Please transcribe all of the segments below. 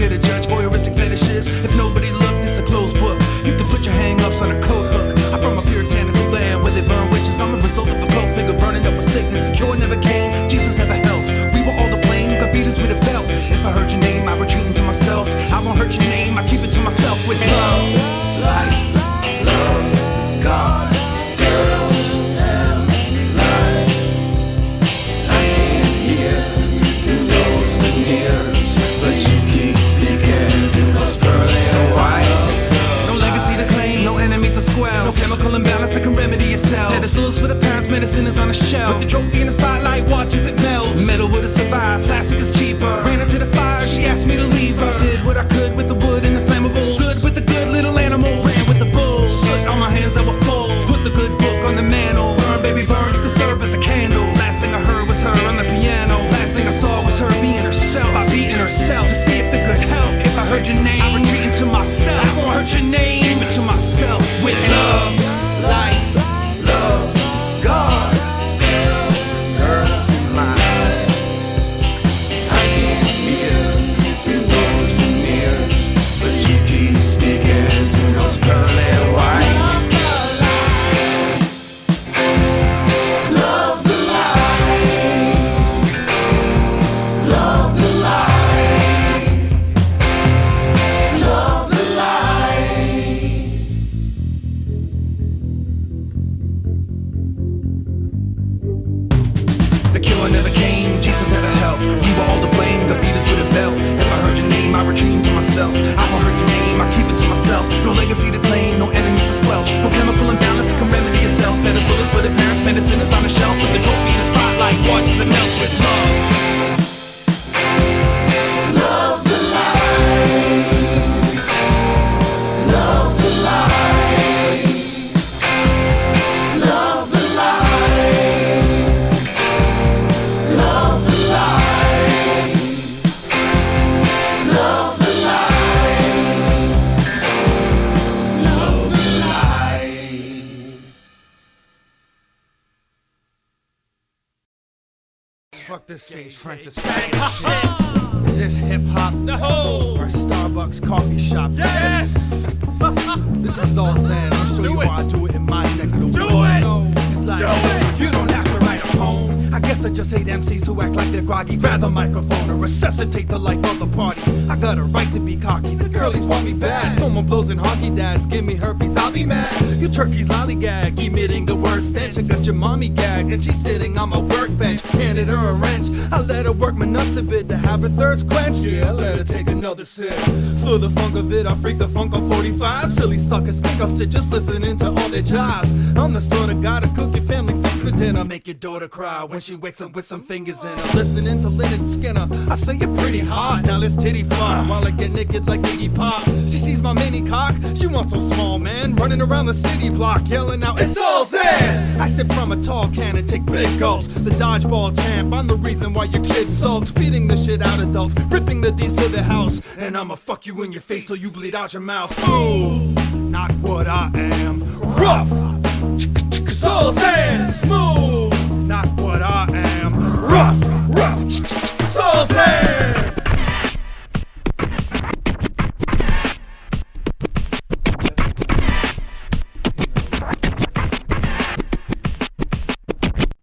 here to judge voyeuristic fetishes. If nobody looked, it's a closed book. You can put your hang-ups on a coat hook. I'm from a puritanical land where they burn witches. I'm a result of a cult figure burning up with sickness. Cure never came, Jesus never helped. We were all to blame, got beat us with a belt. If I heard your name, I retreat into myself. I won't hurt your name, I keep it to myself. With love, life, love, God, girls, and lies. I can't hear through those veneers, but you keep speaking through those pearly whites. No legacy to claim, no enemies to squelch. No chemical imbalance that can remedy yourself. Pedestals for the parents, medicine is on a shelf. Put the trophy in the spotlight, watch as it melts. Metal would have survived, plastic is cheaper. Ran into the fire, she asked me to leave her. Did what I could with the wood and the flammables. Stood with the good little animals. Ran with the bulls. Soot on my hands that were full. Put the good book on the mantle. Burn, baby, burn, you can serve as a candle. Last thing I heard was her on the piano. Last thing I saw was her being herself. By beating herself to see if it could help. If I heard your name, I retreat into myself. I won't hurt your name, keep it to myself. With love, life, love, God, girls and lies. I can't hear through those veneers, but you keep speaking through those pearly whites. Love the lie. Love the lie. Love the lie. The cure never came, Jesus never helped. We were all to blame, got beat us with a belt. If I heard your name, I retreat into myself. I won't hurt your name, I keep it to myself. No legacy to claim, no enemies to squelch. No chemical imbalance that can remedy yourself. Pedestals for the parents, medicine is on the shelf. With the trophy in the spotlight, watch as it melts with love. Love the lie. Love the lie. Love the lie. Love the lie. Love the lie. Love the lie. Fuck this Sage Francis faggot shit. Is this hip hop? No! Or a Starbucks coffee shop? Yes! This is all Zen. I'll show Do you it. how I do it in my neck of the woods. Do it. So, it's like, Do it. you don't have to write a poem. I guess I just hate MCs who act like they're groggy. Grab the microphone and resuscitate the life of the party. I got a right to be cocky. The girlies want me bad. Someone blows in hockey dads. Give me herpes, I'll be mad. You turkeys lollygag, emitting the worst stench. I got your mommy gagged and she's sitting on my workbench. Handed her a wrench. I let her work my nuts a bit to have her thirst quenched. Yeah, I let her take another sip. For the funk of it, I freak the funk on 45. Silly suckers think I'll sit just listening to all their jive. I'm the sort of guy to cook your family things for dinner. Make your daughter cry when she wakes up with some fingers in her. Listening to Lynyrd Skinner, I say you're pretty hot. Now let's titty fuck while I get naked like Iggy Pop. She sees my mini cock, she wants so small, man. Running around the city block, yelling out, it's all Zen! I sip from a tall can and take big gulps. The dodgeball champ, I'm the reason why your kid sulks. Feeding the shit out adults, ripping the D's to the house. And I'ma fuck you in your face till you bleed out your mouth. Smooth, not what I am. Rough, soul Zen. Smooth, not what I am. Rough, soul Zen.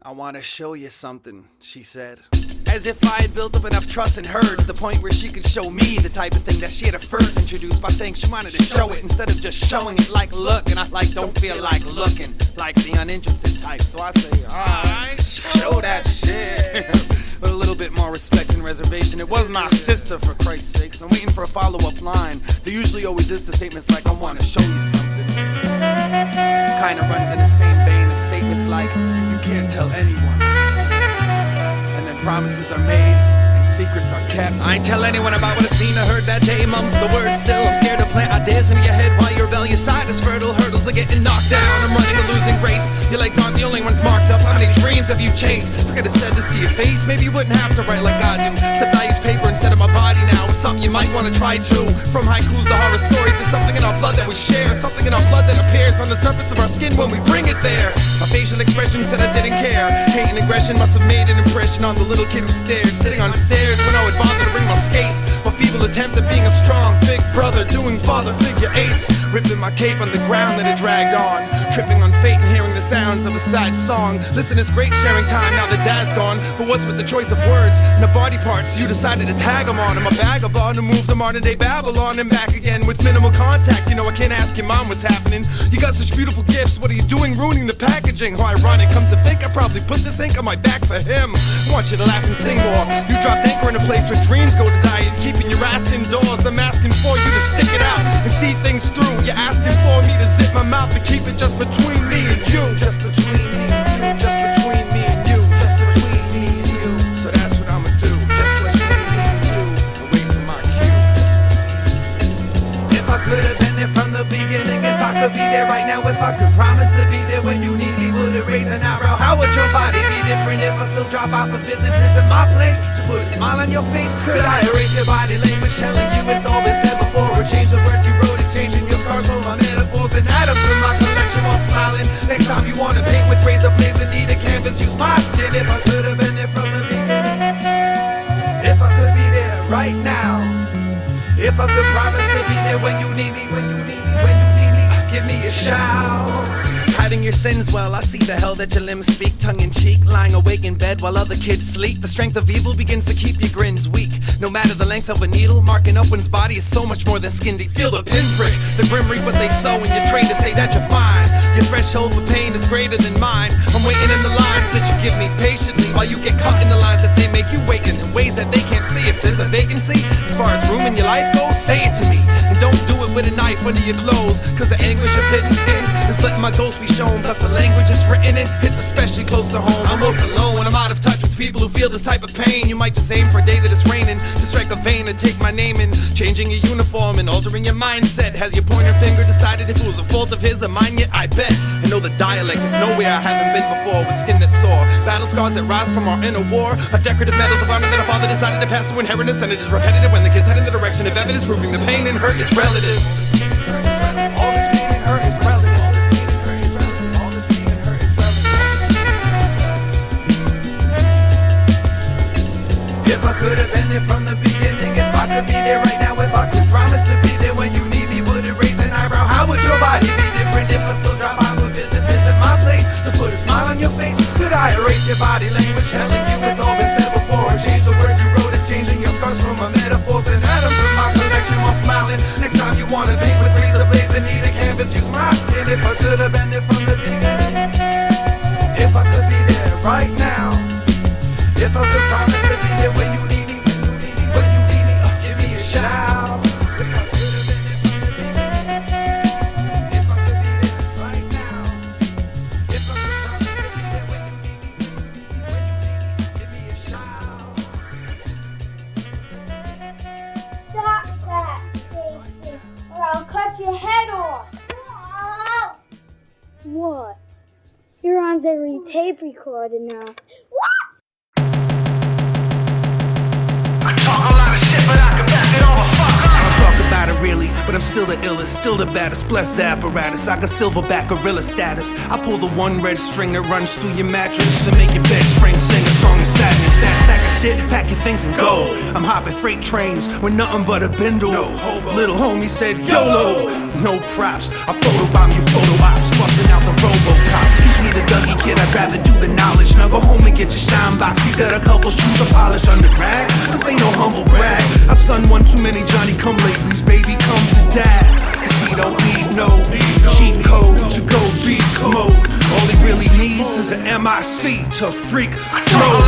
I wanna show you something, she said. As if I had built up enough trust in her to the point where she could show me the type of thing that she had at first introduced by saying she wanted to show it instead of just showing it like look. And I like don't feel like looking like the uninterested type. So I say, alright, show that shit. With a little bit more respect and reservation. It was my sister, for Christ's sakes. I'm waiting for a follow-up line. There usually always is the statements like, I wanna show you something. Kinda runs in the same vein as statements like, you can't tell anyone. And then promises are made and secrets are kept. I ain't tell anyone about what I seen or heard that day. Mum's the word still. I'm scared to plant ideas in your head while your rebellious side is fertile. Hurdles are getting knocked down. I'm running a losing race. Your legs aren't the only ones marked up. How many dreams have you chased? If I could have said this to your face, maybe you wouldn't have to write like I do. Except I use paper instead of my body now. It's something you might want to try too. From haikus to horror stories, there's something in our blood that we share. Something in our blood that appears on the surface of our skin singing when we bring it there. My facial expression said I didn't care. Hate and aggression must have made an impression on the little kid who stared, sitting on stairs when I would bother to bring my skates. My feeble attempt at being a strong big brother, doing father figure eights, ripping my cape on the ground that it dragged on, tripping on fate and hearing the sounds of a sad song. Listen, it's great sharing time now that dad's gone, but what's with the choice of words and the body parts you decided to tag them on? I'm a vagabond who moved to modern day Babylon and back again with minimal contact. You know I can't ask your mom what's happening. You got such beautiful gifts, what are you doing ruining the packaging? How ironic, come to think I probably put this ink on my back for him. I want you to laugh and sing more. You dropped anchor in a place where dreams go to die and keeping your ass indoors. I'm asking for you to stick it out and see things through. You're asking for me to zip my mouth and keep it just between me and you. Just between me and you. Just between me and you. Just between me and you. So that's what I'ma do. Just between me and you. And wait for my cue. If I could have been there from the beginning, if I could be there right now, if I could promise to be there when you need me, would it raise an eyebrow? How would your body be different if I still drop off of visitors in my place to put a smile on your face? Could I erase your body language, telling you it's all been said before, or change the words you wrote, exchanging your scars for my metaphors and atoms in my collection while smiling? Next time you wanna paint with razor blades and need a canvas, use my skin. If I could have been there from the beginning, if I could be there right now, if I could promise to be there when you need me, when you need me, when you need me, give me a shout. Hiding your sins, well, I see the hell that your limbs speak, tongue in cheek, lying awake in bed while other kids sleep. The strength of evil begins to keep your grins weak. No matter the length of a needle, marking up one's body is so much more than skin deep. Feel the pinprick, the grim reap what they sow, and you're trained to say that you're fine. Your threshold for pain is greater than mine. I'm waiting in the lines that you give me patiently, while you get caught in the lines that they make you waken in ways that they can't see. If there's a vacancy, as far as room in your life goes, say it to me. And don't do it with a knife under your clothes, cause the anguish of hidden skin is letting my ghost be shown. Plus the language is written in, it's especially close to home. I'm most alone when I'm out of touch with people who feel this type of pain. You might just aim for a day that it's raining, to strike a vein and take my name in, changing your uniform and altering your mindset. Has your pointer finger decided if it was a fault of his or mine yet? I bet. I know the dialect is nowhere I haven't been before, with skin that's sore, battle scars that rise from our inner war, a decorative medals of honor that our father decided to pass to inheritance, and it is repetitive when the kids head in the direction of evidence proving the pain and hurt is relative. All this pain and hurt is relative. If I could have been there from the beginning, if I could be there right now, if I could promise to be there when you need me, would it raise an eyebrow? How would your body be different if I still drop by for visits in my place to put a smile on your face? Could I erase your body language, telling you it's all been said before, or change the words you wrote, exchanging your scars for my metaphors and atoms in my collection while smiling? Next time you wanna paint with razor blades and need a canvas, use my skin. If I could have been there from the beginning, if I could be there right now, if I could promise to be there when you need me, when you need me, when you need me, give me a shout. If I could have been there from the beginning, if I could be there right now, if I could promise to be there when you need me, when you need me, give me a shout. Stop that, Stacy, or I'll cut your head off. What? You're on the tape recorder now. What? Talk a lot of shit, but I can back it all the fuck up. I don't talk about it really, but I'm still the illest, still the baddest, blessed apparatus. I got silverback gorilla status. I pull the one red string that runs through your mattress and make your bed spring, sing a song of sadness. That sack of shit, pack your things and go. I'm hopping freight trains with nothing but a bindle. No hobo. Little homie said YOLO. No props, I photobomb you photo ops, busting out the RoboCop. Teach me the Dougie kid, I'd rather do the knowledge. Now go home and get your shine box. You got a couple shoes to polish under drag. This ain't no humble brag. I've son one too many Johnny come latelys, baby come to dad. Cause he don't need no cheat code to go beast mode. All he really needs is an MIC to freak flow.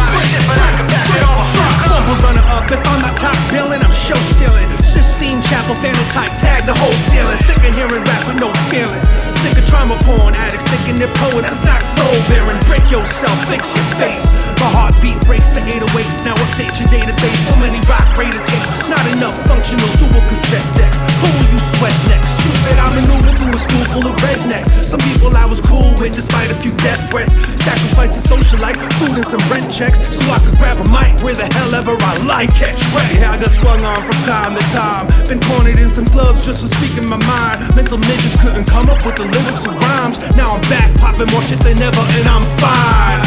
Bumble runner up, if I'm not top billing, I'm show stealing. Sistine Chapel phenotype, tag the whole ceiling. Sick of hearing rap with no feeling. Sick of trauma porn addicts, thinking they're poets, that's not soul bearing. Break yourself, fix your face. My heartbeat breaks to 808s. Now update your database. So many rock rated tapes, not enough functional dual cassette decks. Who will you sweat next? Stupid, I maneuver through a school full of rednecks. Some people I was cool with despite a few death threats. Sacrifice a social life, food and some rent checks, so I could grab a mic where the hell ever I like. Catch wreck. Yeah, I got swung on from time to time. Been cornered in some clubs just for speaking my mind. Mental midgets couldn't come up with the lyrics or rhymes. Now I'm back popping more shit than ever and I'm fine.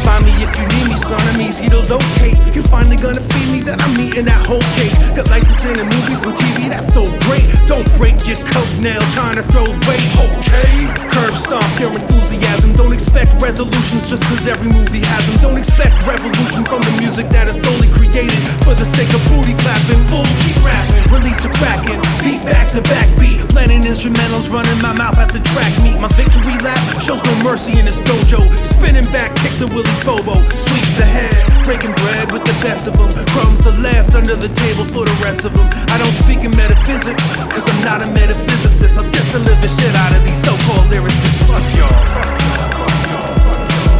Find me if you need me, son, I'm easy to locate. You're finally gonna feed me, then I'm eating that whole cake. Got licensing in movies and TV, that's so great. Don't break your coat nail trying to throw weight, okay? Curb stomp your enthusiasm. Don't expect resolutions just cause every movie has them. Don't expect revolution from the music that is solely created for the sake of booty clapping. Full keep rapping, release a cracking, beat back to back beat. Planning instrumentals, running my mouth at the track meet. My victory lap shows no mercy in this dojo. Spinning back, kick the Willie Bobo, sweep the head, breaking bread with the best of them. Crumbs are left under the table for the rest of them. I don't speak in metaphysics, cause I'm not a metaphysicist. I'll just deliver shit out of these so-called lyricists. Fuck y'all, fuck y'all, fuck y'all, fuck y'all.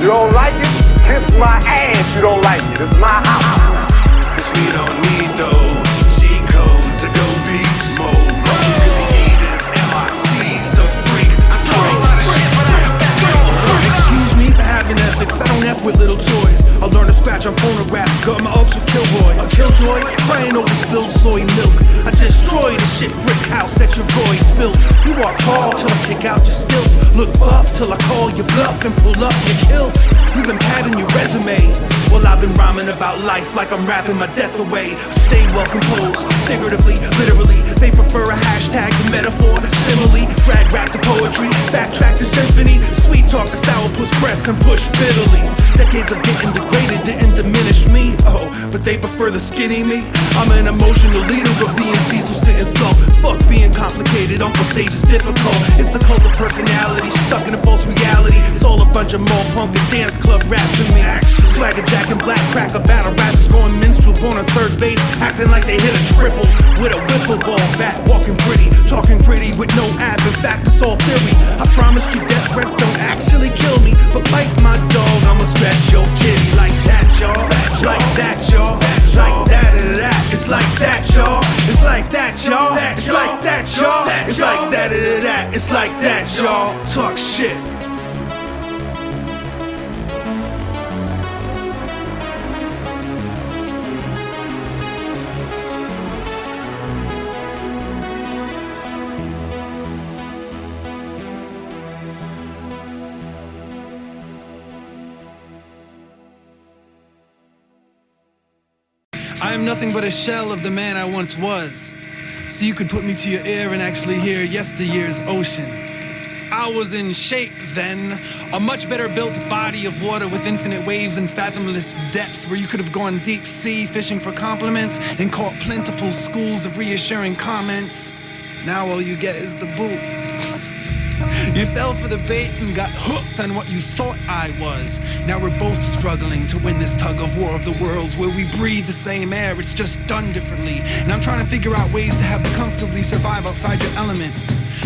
You don't like it? Kiss my ass, you don't like it. It's my house. Cause we don't need no G-code to go beast mode. All we really need is MICs to freak. Excuse me for having ethics, I don't F with little toys. I'll learn to scratch on phonographs, got my ups with Kilroy. A killjoy, crying over spilled soy milk. I destroy the shit brick house that your boys built. You walk tall till I kick out your stilts. Look buff till I call you bluff and pull up your kilt. You've been padding your resume. Well, I've been rhyming about life like I'm rapping my death away. Stay well composed, figuratively, literally. They prefer a hashtag to metaphor, simile. Brag rap to poetry, backtrack to symphony. Sweet talk to sourpuss press and push bitterly. Decades of getting degraded didn't diminish me, oh, but they prefer the skinny me. I'm an emotional leader of the MCs who sit and sulk. Fuck being complicated, Uncle Sage is difficult. It's a cult of personality, stuck in a false reality. It's all a bunch of mall punk and dance club rap to me. Swagger jack and black cracker battle rappers going minstrel, born on third base, acting like they hit a triple with a wiffle ball bat, walking pretty, talking pretty with no ab. In fact, it's all theory. I promise you death threats don't actually kill me, but like my dog, I'ma scratch your kitty like that, y'all. Like that, y'all. Like that, it's like that, y'all. It's like that, y'all. It's like that, y'all. It's like that, it's like that, y'all. Talk shit. I am nothing but a shell of the man I once was. So you could put me to your ear and actually hear yesteryear's ocean. I was in shape then, a much better built body of water with infinite waves and fathomless depths where you could have gone deep sea fishing for compliments and caught plentiful schools of reassuring comments. Now all you get is the boot. You fell for the bait and got hooked on what you thought I was. Now we're both struggling to win this tug of war of the worlds where we breathe the same air, it's just done differently. And I'm trying to figure out ways to have to comfortably survive outside your element.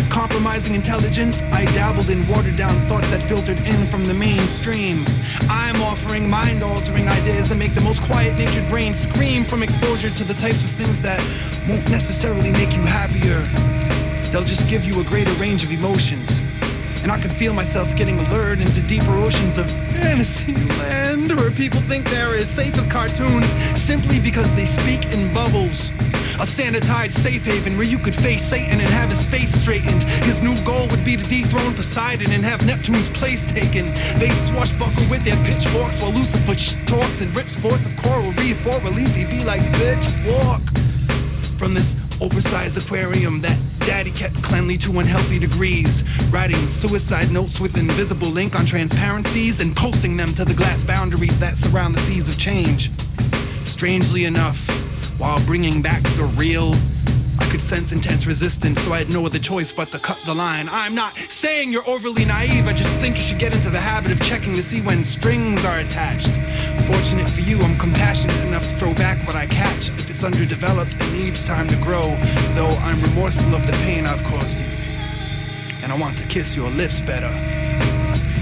Compromising intelligence, I dabbled in watered down thoughts that filtered in from the mainstream. I'm offering mind-altering ideas that make the most quiet-natured brain scream from exposure to the types of things that won't necessarily make you happier. They'll just give you a greater range of emotions. And I could feel myself getting lured into deeper oceans of fantasy land where people think they're as safe as cartoons simply because they speak in bubbles. A sanitized safe haven where you could face Satan and have his faith straightened. His new goal would be to dethrone Poseidon and have Neptune's place taken. They'd swashbuckle with their pitchforks while Lucifer talks and rips forts of coral reef for relief. He'd be like, bitch, walk from this oversized aquarium that daddy kept cleanly to unhealthy degrees, writing suicide notes with invisible ink on transparencies and posting them to the glass boundaries that surround the seas of change. Strangely enough, while bringing back the real, I could sense intense resistance, so I had no other choice but to cut the line. I'm not saying you're overly naive, I just think you should get into the habit of checking to see when strings are attached. Fortunate for you, I'm compassionate enough to throw back what I catch. If it's underdeveloped, it needs time to grow, though I'm remorseful of the pain I've caused you. And I want to kiss your lips better.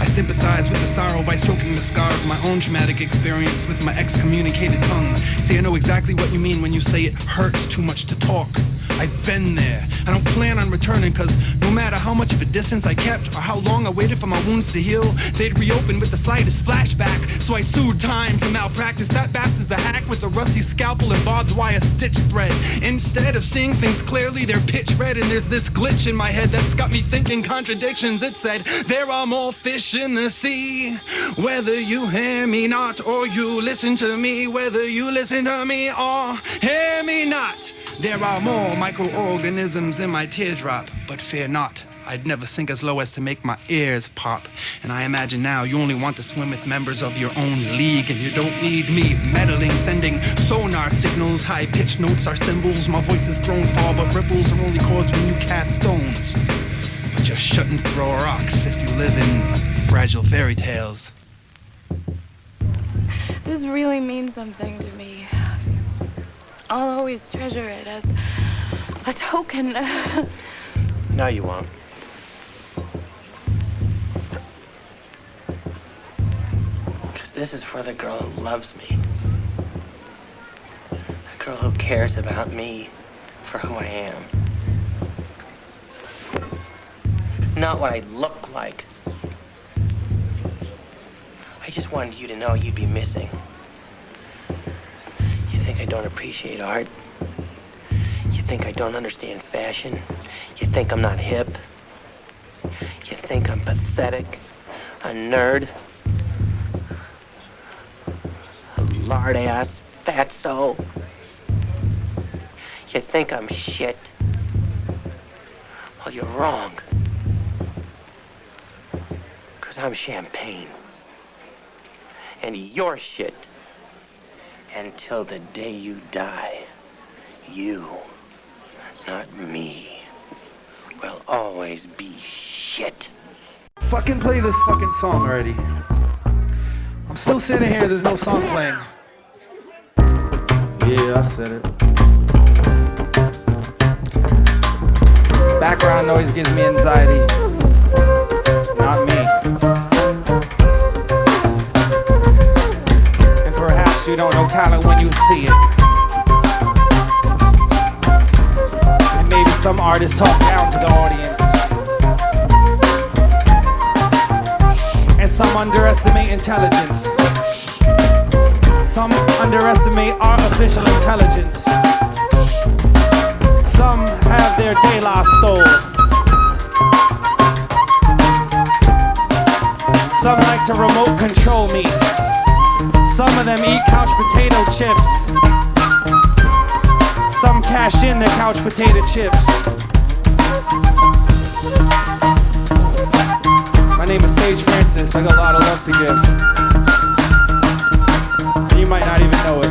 I sympathize with the sorrow by stroking the scar of my own traumatic experience with my excommunicated tongue. See, I know exactly what you mean when you say it hurts too much to talk. I've been there. I don't plan on returning, cause no matter how much of a distance I kept or how long I waited for my wounds to heal, they'd reopen with the slightest flashback. So I sued time for malpractice. That bastard's a hack with a rusty scalpel and barbed wire stitch thread. Instead of seeing things clearly, they're pitch red, and there's this glitch in my head that's got me thinking contradictions. It said, there are more fish in the sea, whether you hear me not or you listen to me, whether you listen to me or hear me not. There are more microorganisms in my teardrop, but fear not, I'd never sink as low as to make my ears pop. And I imagine now you only want to swim with members of your own league, and you don't need me meddling, sending sonar signals. High-pitched notes are symbols, my voice is thrown far, but ripples are only caused when you cast stones. But you shouldn't throw rocks if you live in fragile fairy tales. This really means something to me. I'll always treasure it as a token. No, you won't. Because this is for the girl who loves me. The girl who cares about me for who I am. Not what I look like. I just wanted you to know you'd be missing. You think I don't appreciate art? You think I don't understand fashion? You think I'm not hip? You think I'm pathetic? A nerd? A lard-ass fatso? You think I'm shit? Well, you're wrong. 'Cause I'm champagne. And you're shit. Until the day you die, you, not me, will always be shit. Fucking play this fucking song already. I'm still sitting here, there's no song playing. Yeah, I said it. Background noise gives me anxiety. Not me. You don't know talent when you see it. And maybe some artists talk down to the audience, and some underestimate intelligence. Some underestimate artificial intelligence. Some have their de la stole. Some like to remote control me. Some of them eat couch potato chips. Some cash in their couch potato chips. My name is Sage Francis. I got a lot of love to give. And you might not even know it.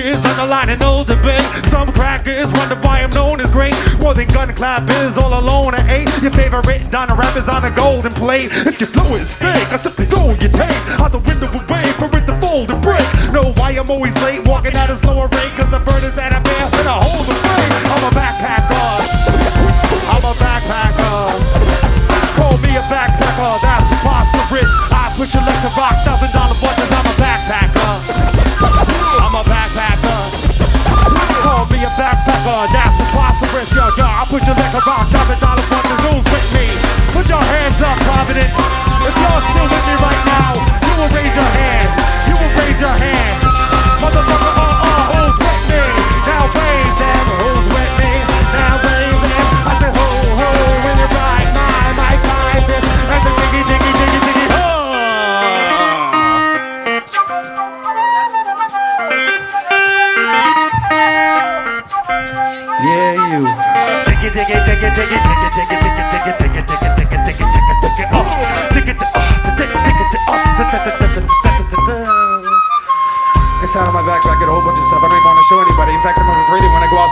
Underlining no debate. Some crackers wonder why I'm known as great. More than gun clappers all alone at 8. Your favorite Donna rappers on a golden plate. If your flow is fake, I simply throw your tape out the window away for it to fold and break. Know why I'm always late, walking at a slower rate, 'cause the bird is at a bear and I hold the frame. I'm a backpacker. I'm a backpacker.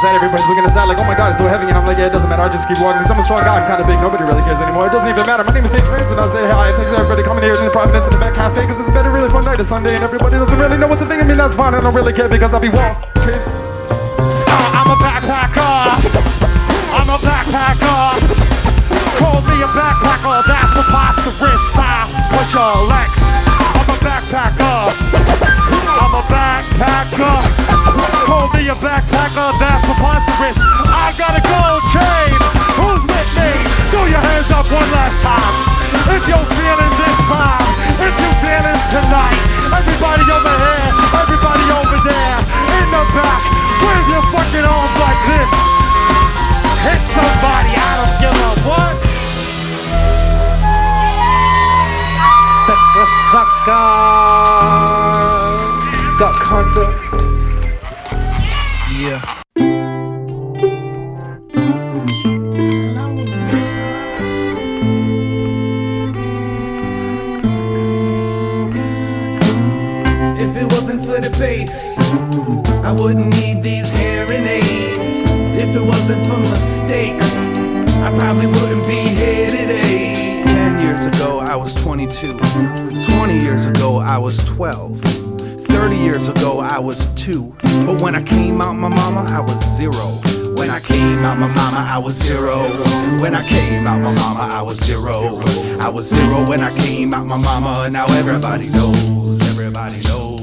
outside, everybody's looking inside like, oh my god, it's so heavy. And I'm like, yeah, it doesn't matter, I just keep walking. Because I'm a strong guy, I'm kind of big, nobody really cares anymore. It doesn't even matter. My name is St. Francis, and I'll say hi. Thanks to everybody coming here in the Providence in the back cafe. Because it's been a really fun night. It's Sunday, and everybody doesn't really know what to think of me. That's fine, I don't really care because I'll be walking. I'm a backpacker. I'm a backpacker. Call me a backpacker, that's preposterous. I push your legs. I'm a backpacker. I'm a backpacker. Call me a backpacker, that's preposterous. I got a gold chain. Who's with me? Throw your hands up one last time. If you're feeling this vibe, if you're feeling tonight, everybody over here, everybody over there, in the back, wave your fucking arms like this. Hit somebody, I don't give a what. Sucker, duck hunter. Yeah. If it wasn't for the bass, I wouldn't need these hearing aids. If it wasn't for mistakes, I probably wouldn't be here today. 10 years ago, I was 22. 20 years ago, I was 12. 30 years ago, I was 2. But when I came out my mama, I was 0. When I came out my mama, I was 0. When I came out my mama, I was 0. I was 0 when I came out my mama. Now everybody knows, everybody knows.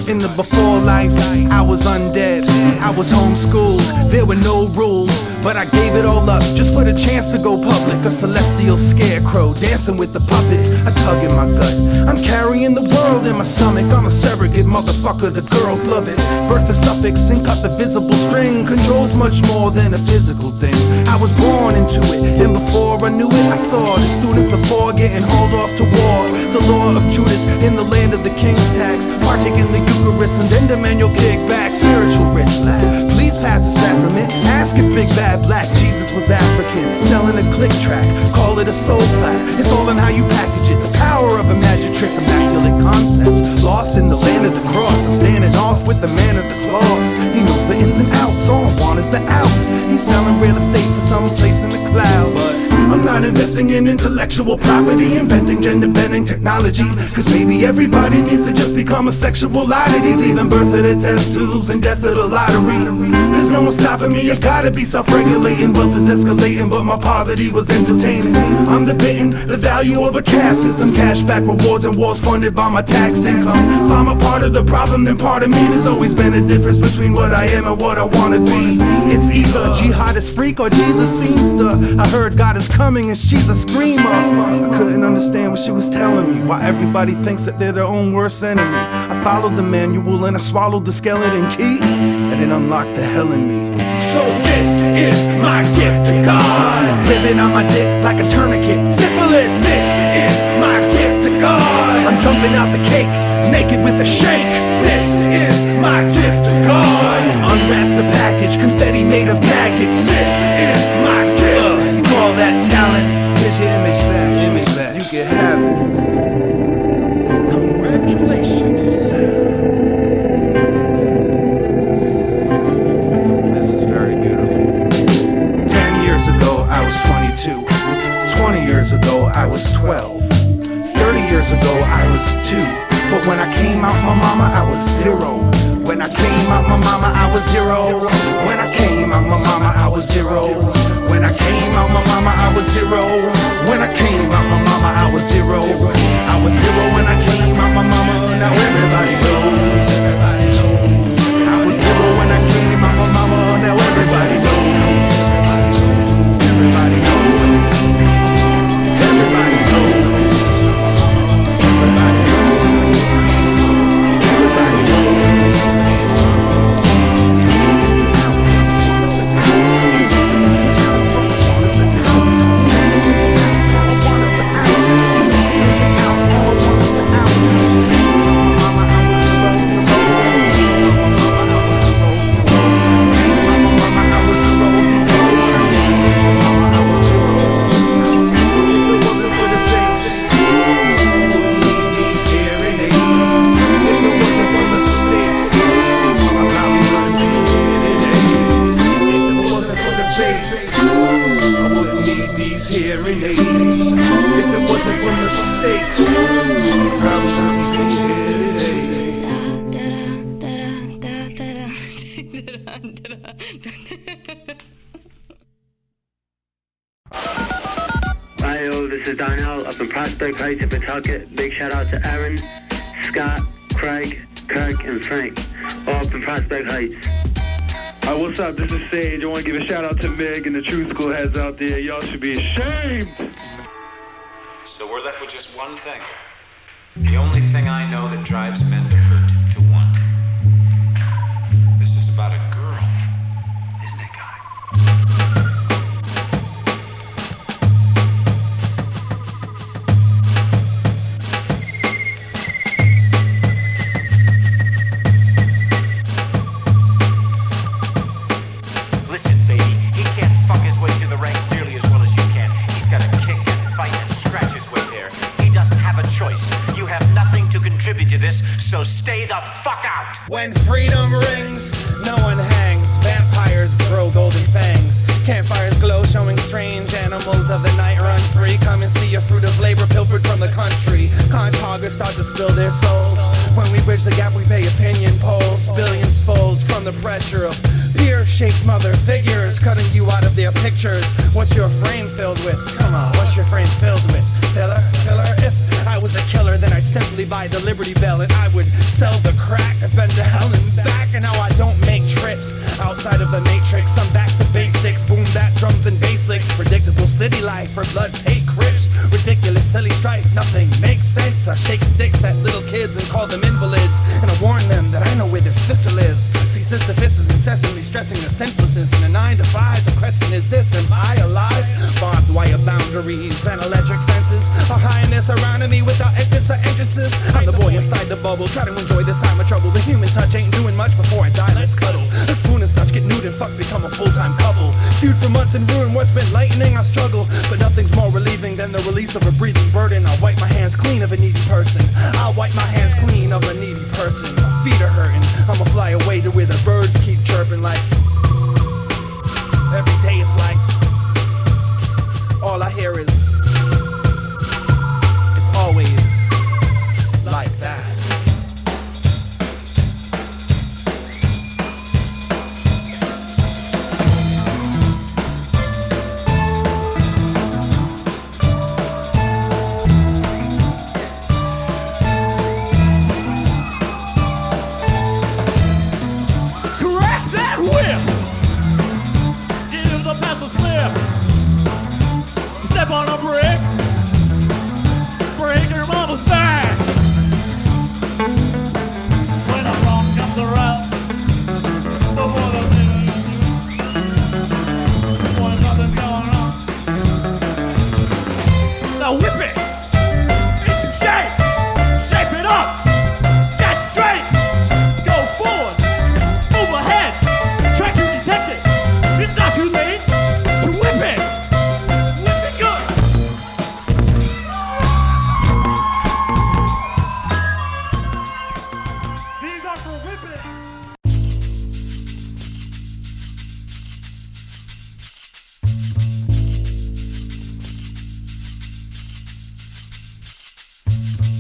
In the before life, I was undead, I was homeschooled, there were no rules, but I gave it all up just for the chance to go public. A celestial scarecrow dancing with the puppets, a tug in my gut. I'm carrying the world in my stomach, I'm a surrogate motherfucker, the girls love it. Birth a suffix and cut the visible string, controls much more than a physical thing. I was born into it, and before I knew it, I saw the students of 4 getting hauled off to war. The law of Judas in the land of the king's tax, partaking the Eucharist and then demand your kickback. Spiritual wrist slap, please pass the sacrament. Ask if Big Bad Black Jesus was African. Selling a click track, call it a soul clap. It's all in how you package it. The power of a magic trick, immaculate concepts. Lost in the land of the cross, I'm standing off with the man of the cloth. He knows the ins and outs, all I want is the outs. He's selling real estate for some place in the clouds, but I'm not investing in intellectual property, inventing gender-bending technology. Cause maybe everybody needs to just become a sexual oddity, leaving birth at the test tubes and death at the lottery. There's no one stopping me, I gotta be self-regulating. Wealth is escalating, but my poverty was entertaining. I'm debating the value of a caste system, cashback rewards and wars funded by my tax income. If I'm a part of the problem, then part of me. There's always been a difference between what I am and what I wanna be. It's either a jihadist freak or Jesus seamster. I heard God is coming and she's a screamer. I couldn't understand what she was telling me, why everybody thinks that they're their own worst enemy. I followed the manual and I swallowed the skeleton key, and it unlocked the hell in me. So this is my gift to God, ribbon on my dick like a tourniquet. Syphilis, this is my gift to God. I'm jumping out the cake, naked with a shake. This is my gift to God. Unwrap the package, confetti made of maggots. This is my gift. You call that talent? Here's your image back, image back. You can have it. Congratulations. This is very beautiful. 10 years ago, I was 22. 20 years ago, I was 12. 30 years ago, I was 2. But when I came out my mama, I was 0. When I came out my mama, I was 0. When I came out my mama, I was 0. When I came out my mama, I was 0. When I came out my mama, I was 0. I was 0 when I came out my mama. Now everybody knows. I was 0 when I came out my mama. Now everybody knows. Everybody knows. Everybody knows. Everybody knows. Everybody knows. this is Darnell up in Prospect Heights in Pawtucket. Big shout out to Aaron, Scott, Craig, Kirk, and Frank, all up in Prospect Heights. Hi, what's up? This is Sage. I want to give a shout out to Meg and the True School heads out there. Y'all should be ashamed. So we're left with just one thing. The only thing I know that drives men to hurt, to want. This is about a girl, isn't it, guy? Listen, baby, he can't fuck his way through the ranks nearly as well as you can. He's got to kick and fight and scratch his way there. He doesn't have a choice. You have nothing to contribute to this, so stay the fuck out. When freedom rings, no one hangs. Vampires grow golden fangs. Campfires glow, showing strange animals of the night run free. Come and see a fruit of labor pilfered from the country. Conch hoggers start to spill their souls. When we bridge the gap, we pay opinion polls. Billions fold from the pressure of pear-shaped mother figures cutting you out of their pictures. What's your frame filled with? Come on, what's your frame filled with? Filler? If I was a killer, then I'd simply buy the Liberty Bell and I would sell the crack. I've been to hell and back, and now I don't make trips outside of the matrix. I'm back to basics, boom bat drums and bass licks. Predictable city life for bloods, hate crips. Ridiculous, silly strife, nothing makes sense. I shake sticks at little kids and call them invalids, and I warn them that I know where their sister lives. See, Sisyphus is incessantly stressing the senselessness in a 9 to 5. The question is this: am I alive? Barbed wire boundaries and electric fences. A highness surrounding me without exits or entrances. I'm the boy inside the bubble, try to enjoy this time of trouble. The human touch ain't doing much before I die. Let's cuddle. A spoon and such, get nude and fuck, become a full-time couple. Feud for months and ruin what's been lightening. I struggle, but nothing's more relieving than the release of a breathing burden. I'll wipe my hands clean of a needy person. I'll wipe my hands clean of a needy person. My feet are hurting. I'ma fly away to where the birds keep chirping like. Every day it's like. All I hear is. It's always like that. On a brick, break your mama's back. When the wrong comes around, the more the better. When nothing's going on, now whip it into shape, shape it up, get straight, go forward, move ahead, try to detect it. It's not too late to whip it.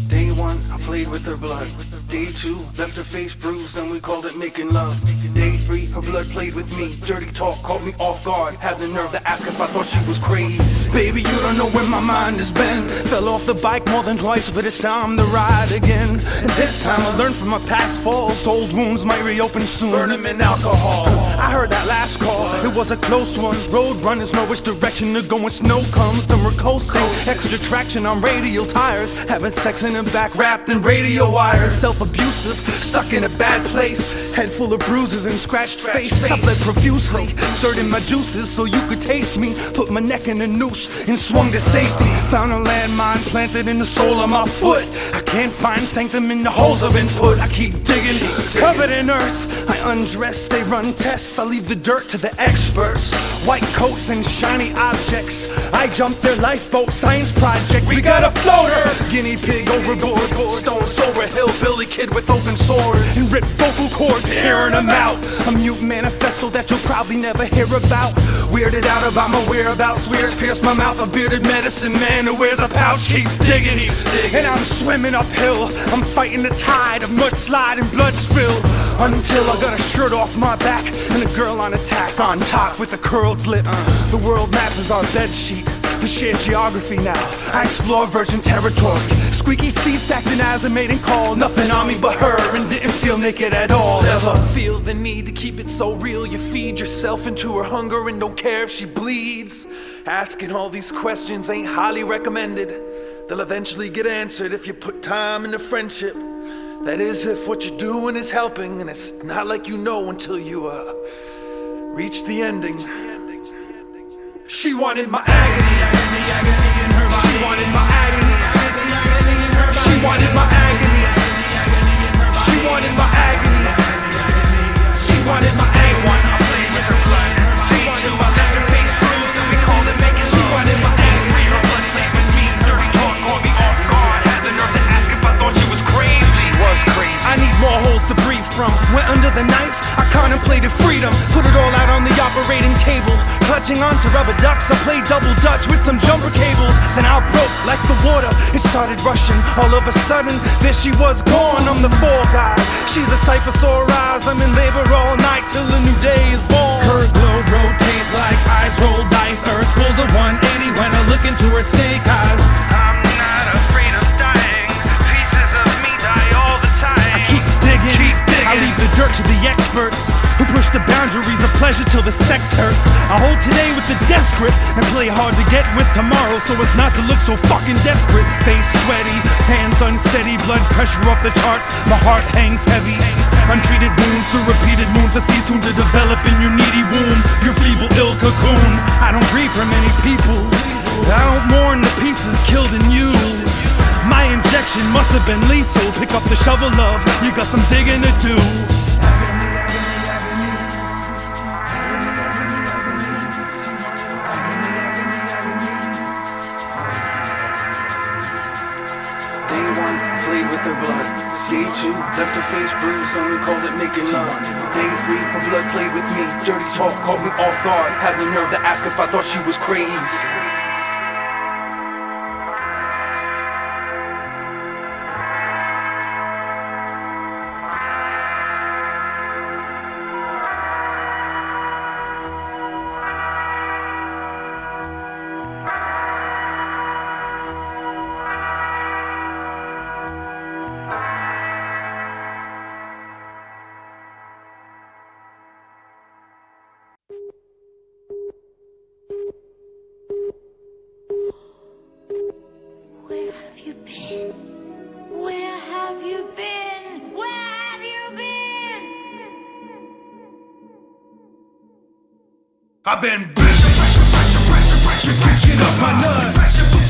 Day 1, I played with her blood. Day 2, left her face bruised and we called it making love. Day 3, her blood played with me. Dirty talk caught me off guard. Had the nerve to ask if I thought she was crazy. Baby, you don't know where my mind has been. Fell off the bike more than twice, but it's time to ride again. And this time I learned from my past falls. Old wounds might reopen soon. Burn them in alcohol. I heard that last call, it was a close one. Road runners know which direction to go when snow comes. Then we're coasting, extra traction on radial tires. Having sex in the back wrapped in radio wires. Self-abusive, stuck in a bad place. Head full of bruises and scratched face. I bled profusely, stirred in my juices so you could taste me. Put my neck in a noose and swung to safety. Found a landmine planted in the sole of my foot. I can't find sanctum in the holes of input. I keep digging, covered in earth. I undress, they run tests. I leave the dirt to the experts. White coats and shiny objects. I jump their lifeboat science project. We got a floater, guinea pig overboard, stone sober hillbilly kid with open sword and ripped vocal cords, tearing them out. A mute manifesto that you'll probably never hear about. Weirded out about my whereabouts. Swears pierce my mouth. A bearded medicine man who wears a pouch keeps digging. And I'm swimming uphill. I'm fighting the tide of mudslide and blood spill until I got a shirt off my back and a girl on attack on top with a curled lip. The world map is our bed sheet. We share geography now. I explore virgin territory. Squeaky seats acting as a maiden call. Nothing on me but her, and didn't feel naked at all. Ever feel the need to keep it so real? You feed yourself into her hunger and don't care if she bleeds. Asking all these questions ain't highly recommended. They'll eventually get answered if you put time into friendship. That is, if what you're doing is helping, and it's not like you know until you reach the ending. She wanted my agony, agony, agony in her body. She wanted my agony, agony, agony in her body. She wanted my agony, agony, agony in her body. She wanted my agony, agony, agony. She wanted my agony. I played with her blood. She wanted my left her face bruised, and we called it making love. She wanted my agony. Her blood played with me. Dirty talk caught me off guard. Had the nerve to ask if I thought she was crazy. She was crazy. I need more holes to breathe from. Went under the knife, I contemplated freedom. Put it all out on the operating table. Clutching onto rubber ducks, I played double dutch with some jumper cables. Then I broke like the water, it started rushing. All of a sudden, there she was gone. I'm the fall guy, she's a sight for sore eyes. I'm in labor all night till a new day is born. Her glow rotates like eyes roll dice. Earth pulls a 180 when I look into her snake eyes. I'm not afraid of dying. Pieces of me die all the time. I keep digging. I leave the dirt to the experts who push the boundaries of pleasure till the sex hurts. I hold today with the death grip and play hard to get with tomorrow so as not to look so fucking desperate. Face sweaty, hands unsteady, blood pressure off the charts. My heart hangs heavy. Untreated wounds to repeated moons I see soon to develop in your needy womb. Your feeble ill cocoon. I don't grieve for many people. I don't mourn the pieces killed in you. My injection must have been lethal. Pick up the shovel, love, you got some digging to do. Day 1, played with her blood. Day 2, left her face bruised and we called it making love. Day 3, her blood played with me. Dirty talk caught me off guard. Had the nerve to ask if I thought she was crazy. Where have you been? Where have you been? Where have you been? I've been busy, picking up my nuts.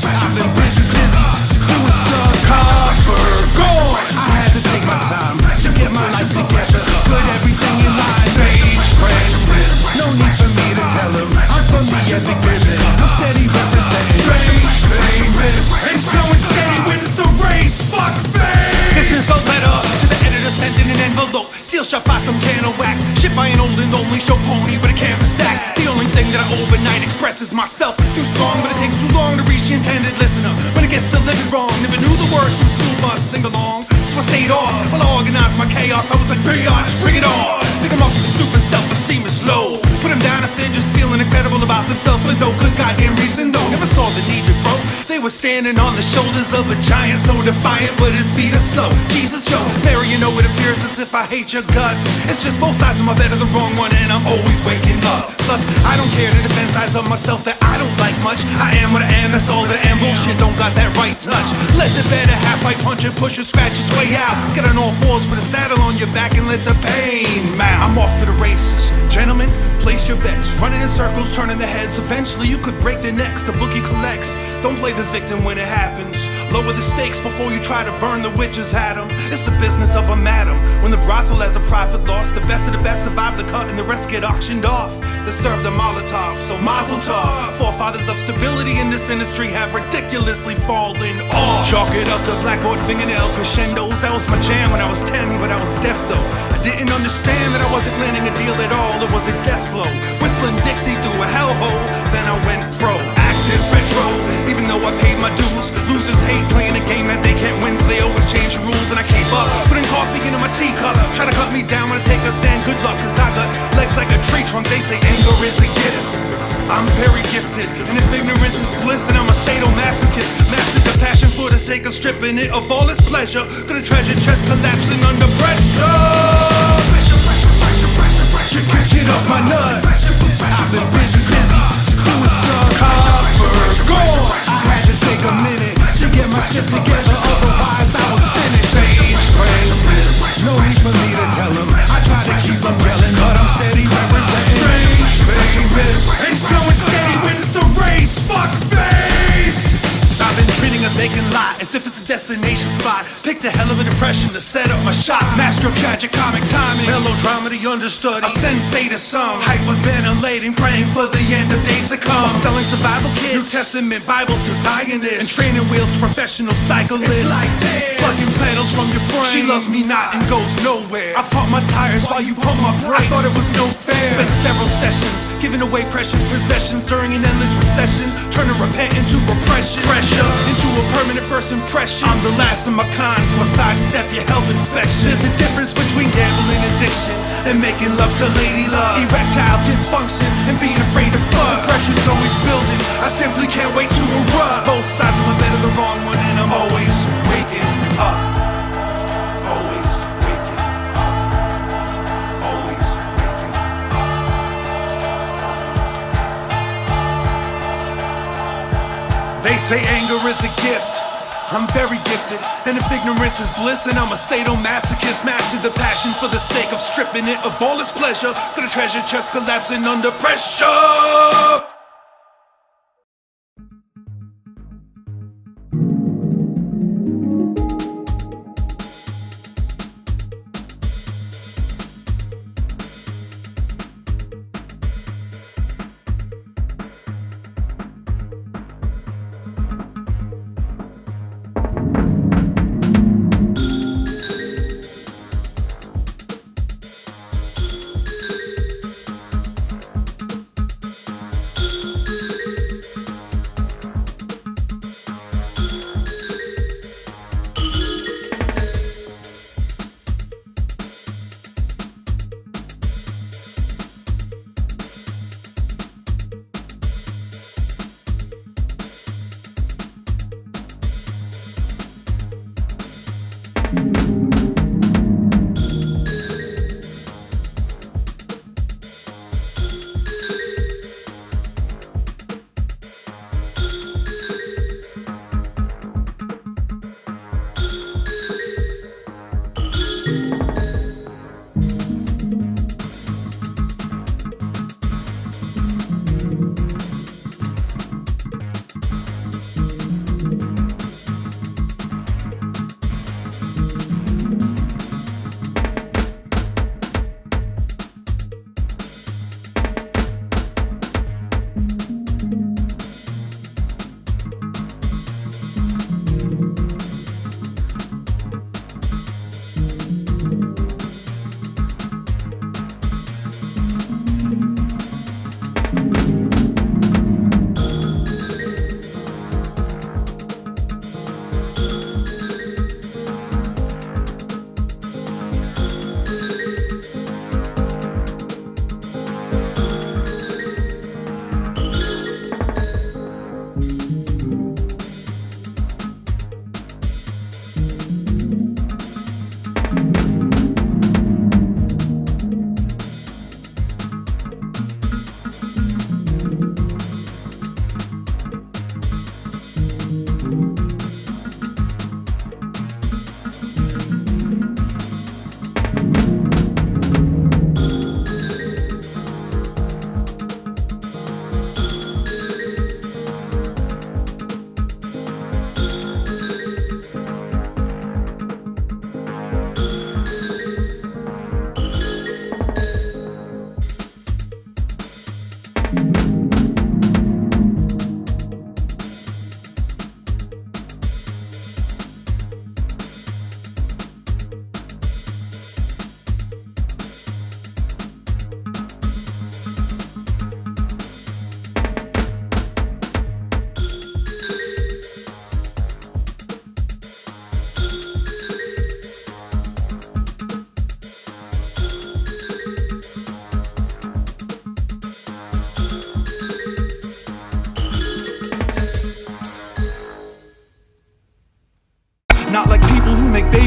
I've been busy, doing stuff, copper, gold. I had to take my time to get my life together, put everything in line. Sage Francis, no need for me to tell him I'm from the epic ribbon. I'm steady representing. Strange, famous, and slow and steady wins the race. Fuck fame. This is a letter to the editor sent in an envelope, sealed shut by some can of wax. Shit by an old and lonely show pony with a canvas sack. The only thing that I overnight expresses myself too strong, but it takes too long to reach the intended listener. When it gets delivered wrong, never knew the words from school bus sing along. So I stayed off while I organized my chaos. I was like, bitch, bring it on. Pick 'em up with stupid self-esteem is low. Put 'em down if they're just feeling incredible about themselves for no good goddamn reason though. Never saw the need to grow. They were standing on the shoulders of a giant, so defiant, but his feet are slow. Jesus Joe, Mary, you know it appears as if I hate your guts. It's just both sides of my bed are the wrong one, and I'm always waking up. Plus, I don't care to defend sides of myself that I don't like much. I am what I am, that's all that I am. Bullshit don't got that right touch. Let the better half pipe punch and push or scratch its way out. Get on all fours, put a saddle on your back and let the pain mount. I'm off to the races. Gentlemen, place your bets. Running in circles, turning the heads. Eventually you could break their necks. The bookie collects. Don't play the victim when it happens. Lower the stakes before you try to burn the witches at them. It's the business of a madam. When the brothel has a profit loss, the best of the best survive the cut and the rest get auctioned off. They serve the Molotov, so mazel tov. Forefathers of stability in this industry have ridiculously fallen off. Chalk it up to blackboard fingernail crescendos. That was my jam when I was 10, but I was deaf though. I didn't understand that I wasn't landing a deal at all. It was a death blow. Whistling Dixie through a hellhole, then I went pro. Active retro, even though I paid my dues. Losers hate playing a game that they can't win, so they always change the rules, and I keep up. Putting coffee into my teacup, try to cut me down when I take a stand. Good luck, cause I got legs like a tree trunk. They say anger is a gift. I'm very gifted, and if ignorance is bliss, sake of stripping it of all its pleasure. Gonna treasure chest collapsing under pressure. Get off my nuts. I've been busy. Who is the copper gone? I had to take a minute to get my shit together, otherwise I was finished. Sage Francis, no need for me to tell him. I try to keep them yelling, but I'm steady representing. Strange famous, ain't slow and steady wins the race. Fuck face. I've been treating a vacant lot as if it's a destination spot. Picked a hell of an impression to set up my shot. Master of tragic comic timing, melodrama the understudy, a sensei to some, hyperventilating, praying for the end of days to come. I'm selling survival kits, New Testament Bibles to Zionists, and training wheels to professional cyclists. It's like this, plugging pedals from your frame. She loves me not and goes nowhere. I pump my tires while you pump my brakes. I thought it was no fair. Spent several sessions giving away precious possessions during an endless recession, turning repent into repression, pressure into a permanent first impression. I'm the last of my kind, so I sidestep your health inspection. There's a difference between gambling addiction and making love to lady love, erectile dysfunction and being afraid to fuck. The pressure's always building, I simply can't wait to erupt. Both sides of my bed are the wrong one and I'm always waking up. Always waking up. Always waking up. They say anger is a gift. I'm very gifted, and if ignorance is bliss, then I'm a sadomasochist. Master the passion for the sake of stripping it of all its pleasure. Got a treasure chest collapsing under pressure.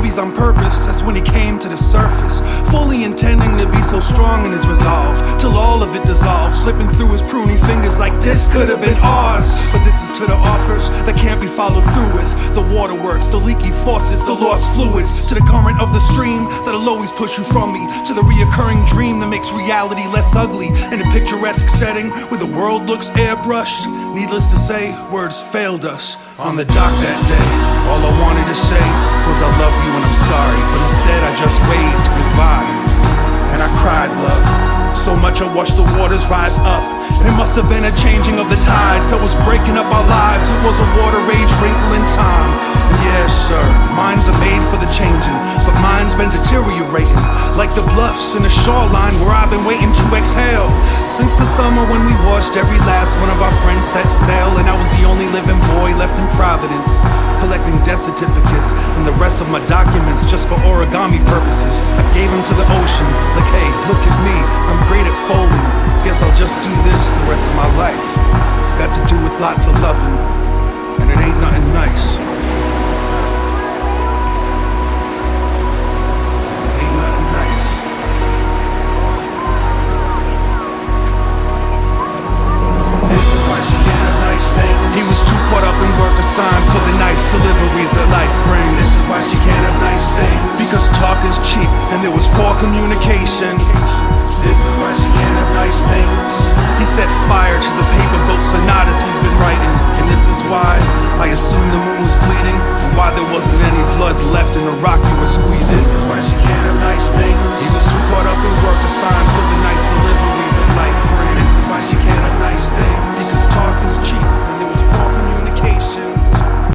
babies on purpose. That's when he came to the surface, fully intending to be so strong in his resolve, till all of it dissolved, slipping through his pruny fingers like this could have been ours. But this is to the offers that can't be followed through with, the waterworks, the leaky faucets, the lost fluids, to the current of the stream that'll always push you from me, to the reoccurring dream that makes reality less ugly in a picturesque setting where the world looks airbrushed. Needless to say, words failed us on the dock that day. All I wanted to say was I love you and I'm sorry, but instead I just waved goodbye. And I cried, love, so much I watched the waters rise up. It must have been a changing of the tides that was breaking up our lives. It was a water rage wrinkle in time. And yes, sir, minds are made for the changing, but mine's been deteriorating, like the bluffs in the shoreline where I've been waiting to exhale since the summer when we watched every last one of our friends set sail, and I was the only living boy left in Providence, collecting death certificates and the rest of my documents just for origami purposes. I gave them to the ocean, like, hey, look at me, I'm great at folding. Guess I'll just do this the rest of my life. It's got to do with lots of loving, and it ain't nothing nice. It ain't nothing nice. This is why she can't have nice things. He was too caught up in work to sign for the nice deliveries that life brings. This is why she can't have nice things. Because talk is cheap and there was poor communication. This is why she can't have nice things. He set fire to the paper boat sonatas he's been writing. And this is why I assumed the moon was bleeding, and why there wasn't any blood left in the rock you were squeezing.